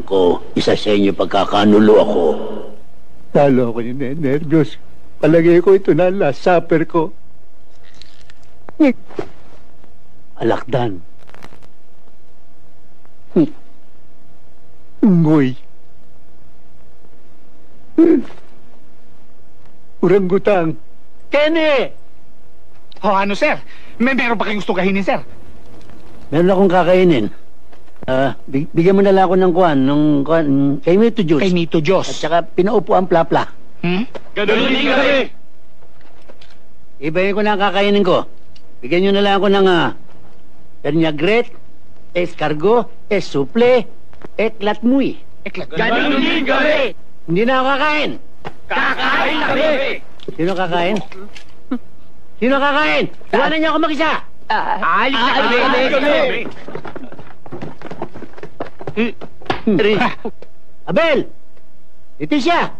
ko, isa sa inyo pagkakanulo ako. Talo ako nervyos. Palagay ko ito na last supper ko. Alakdan. Ungoy. Urangutang. Kenny! Ano, sir? Meron pa kayong gusto kahinin, sir? Meron akong kakainin. Bigyan mo na lang ako ng kay Mito Juice. Kay Mito At Diyos. saka pinaupo ang plapla. Ganun din kami! Ibayin ko na ang kakainin ko. Bigyan nyo na lang ako ng pernyagret, escargot, suple, latmuy. Ganun din kami! Hindi na ako kakain. Kakain na kami! Sino kakain? Sino kakain? Iwanan niyo ako mag-isa. Alis na kami! Abel! Leticia!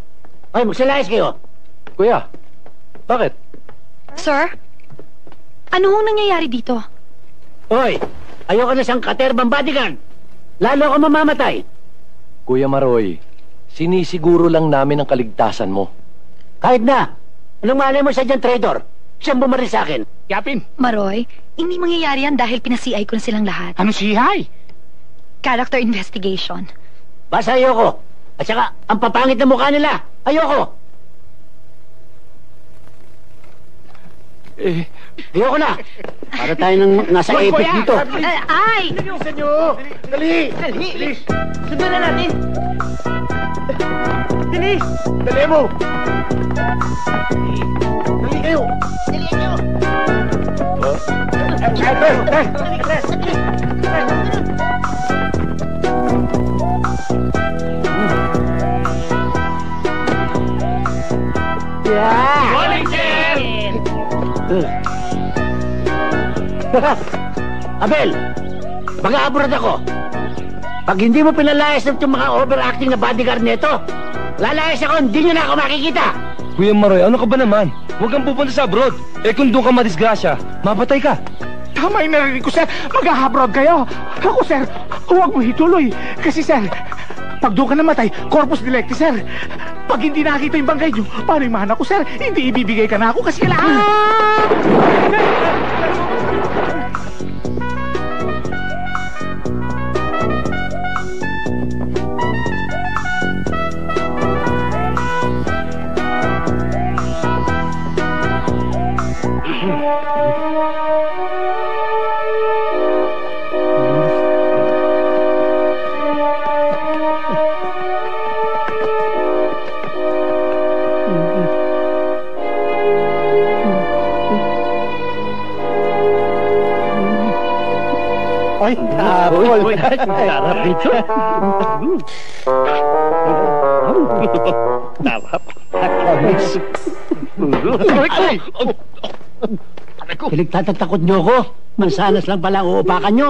Ay, magsalayas kayo. Kuya, bakit? Sir? Ano hong nangyayari dito? Hoy, ayoko na siyang katerbang bodyguard. Lalo ako mamamatay. Kuya Maroy, sinisiguro lang namin ang kaligtasan mo. Kahit na. Anong malay mo siya dyan, traitor? Siyang bumaril sa akin. Yapin, Maroy, hindi mangyayari yan dahil pinasi-ay ko na silang lahat. ano si Hay? Character investigation. Basta ayoko. At saka, ang papangit na mukha nila. Ayoko. Ayoko na. Para tayo nang nasa Hoy, epic kuya! dito. Ay! Dali! Bilis! Sundan na natin. Bilis! Dali mo! Dali kayo. Dali kayo. Morning, sir! Abel, mag-a-abroad ako. Pag hindi mo pinalayas ng itong mga overacting na bodyguard nito, lalayas ako, hindi nyo na ako makikita. Kuya Maroy, ano ka ba naman? Huwag kang pupunta sa abroad. Kung doon ka madisgrasya, mapatay ka. Tama yung narinig ko, sir. Mag-ahabrod kayo. Ako, sir, huwag mo ituloy. Kasi, sir, pag doon ka namatay, corpus delicti, sir. Pag hindi nakita yung bangkay nyo, paano yung mana ko, sir? Hindi ibibigay ka na ako kasi kailangan... Ay, tapol. Sarap dito. Sarap. Pinagtatatakot nyo ako. Mansanas lang pala ang uupakan nyo.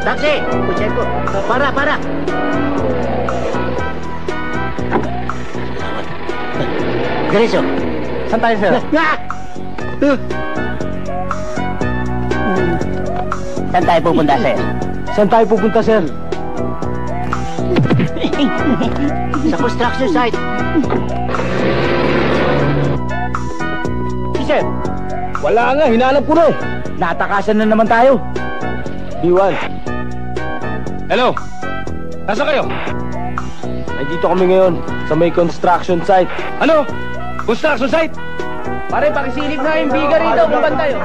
Taxi! Puchay ko. Para. Diretso. Saan tayo, sir? Saan tayo pupunta, sir? Saan tayo pupunta, sir? Sa construction site. Sir, wala nga. Hinanap ko na. Natakasan na naman tayo. Iwan. Hello? Nasaan kayo? Nandito kami ngayon sa may construction site. Ano? Construction site? Pare, pakisilip na yung biga rito kung bantayo.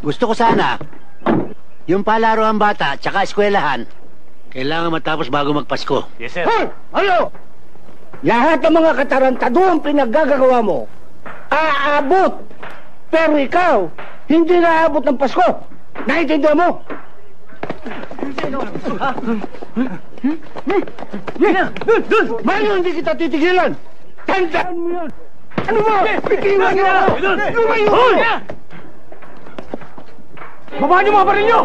Gusto ko sana, yung palaruan bata tsaka eskwelahan, kailangan matapos bago magpasko. Yes, sir. Hoy! Ano? Lahat ng mga katarantaduang pinaggagawa mo, aabot. Pero ikaw, hindi naaabot ng Pasko. Naintindihan mo? Mayo, hindi kita titigilan. Tandaan mo yan. Ano mo? Bitiwan niyo ako. Lumayo! Babaan niyo mga baril niyo!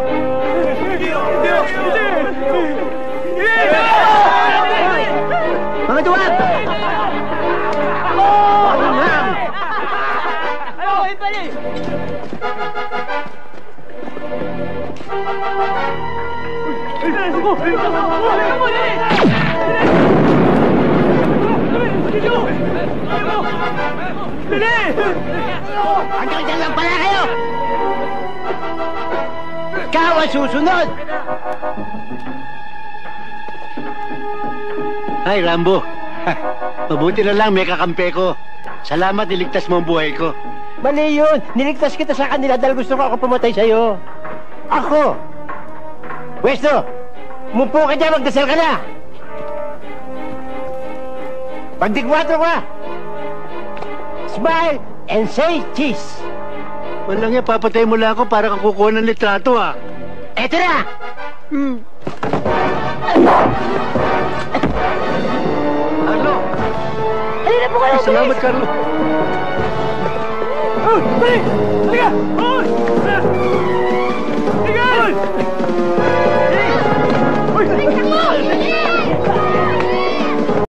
Mga duwag! Hanggang dyan lang pala kayo! Ikaw ang susunod! Ay, Rambo. Mabuti na lang may kakampi ko. Salamat, niligtas mo ang buhay ko. Mali yun. Niligtas kita sa kanila dahil gusto ko ako pumatay sa'yo. Ako? Pwesto, mupo ka dyan, magdasal ka na. Pagdigwato ka. Smile and say cheese. Walang yan, papatay mo lang ako para kakukuha ng litrato, ah. Eto na! Carlo! Halina po kayo, Salamat, Carlo. Dali! Halika!